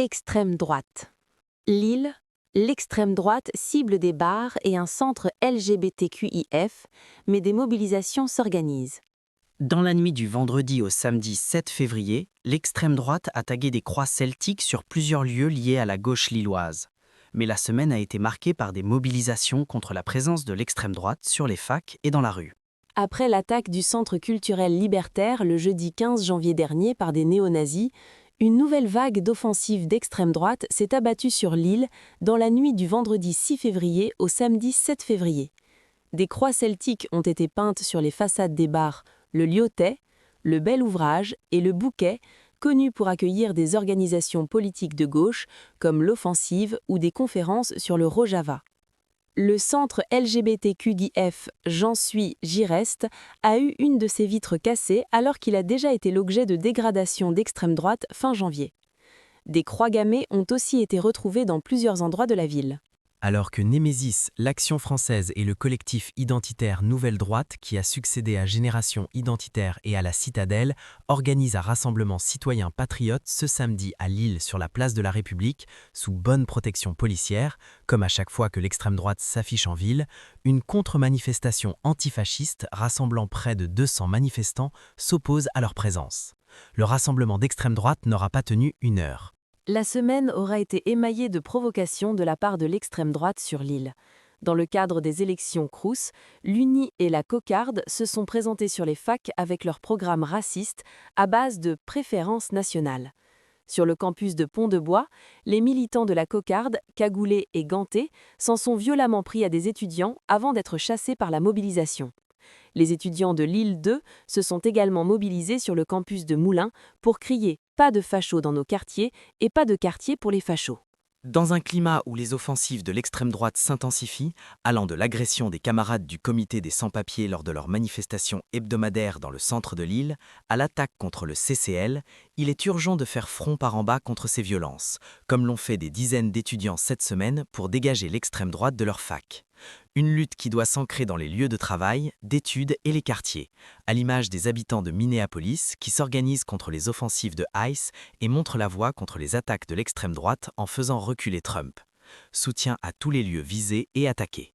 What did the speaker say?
Extrême droite. Lille, l'extrême droite cible des bars et un centre LGBTQIF, mais des mobilisations s'organisent. Dans la nuit du vendredi au samedi 7 février, l'extrême droite a tagué des croix celtiques sur plusieurs lieux liés à la gauche lilloise. Mais la semaine a été marquée par des mobilisations contre la présence de l'extrême droite sur les facs et dans la rue. Après l'attaque du centre culturel libertaire le jeudi 15 janvier dernier par des néo-nazis, une nouvelle vague d'offensives d'extrême droite s'est abattue sur Lille dans la nuit du vendredi 6 février au samedi 7 février. Des croix celtiques ont été peintes sur les façades des bars Le Lyotais, Le Bel Ouvrage et Le Bouquet, connus pour accueillir des organisations politiques de gauche comme l'Offensive ou des conférences sur le Rojava. Le centre LGBTQIF J'en suis, j'y reste a eu une de ses vitres cassées alors qu'il a déjà été l'objet de dégradations d'extrême droite fin janvier. Des croix gammées ont aussi été retrouvées dans plusieurs endroits de la ville. Alors que Némésis, l'Action française et le collectif identitaire Nouvelle Droite, qui a succédé à Génération Identitaire et à la Citadelle, organisent un rassemblement citoyen patriote ce samedi à Lille sur la place de la République, sous bonne protection policière, comme à chaque fois que l'extrême droite s'affiche en ville, une contre-manifestation antifasciste rassemblant près de 200 manifestants s'oppose à leur présence. Le rassemblement d'extrême droite n'aura pas tenu 1 heure. La semaine aura été émaillée de provocations de la part de l'extrême droite sur Lille. Dans le cadre des élections Crous, l'Uni et la Cocarde se sont présentés sur les facs avec leur programme raciste à base de préférences nationales. Sur le campus de Pont-de-Bois, les militants de la Cocarde, cagoulés et gantés, s'en sont violemment pris à des étudiants avant d'être chassés par la mobilisation. Les étudiants de Lille 2 se sont également mobilisés sur le campus de Moulins pour crier « Pas de fachos dans nos quartiers et pas de quartier pour les fachos ». Dans un climat où les offensives de l'extrême droite s'intensifient, allant de l'agression des camarades du comité des sans-papiers lors de leur manifestation hebdomadaire dans le centre de Lille, à l'attaque contre le CCL, il est urgent de faire front par en bas contre ces violences, comme l'ont fait des dizaines d'étudiants cette semaine pour dégager l'extrême droite de leur fac. Une lutte qui doit s'ancrer dans les lieux de travail, d'études et les quartiers, à l'image des habitants de Minneapolis qui s'organisent contre les offensives de ICE et montrent la voie contre les attaques de l'extrême droite en faisant reculer Trump. Soutien à tous les lieux visés et attaqués.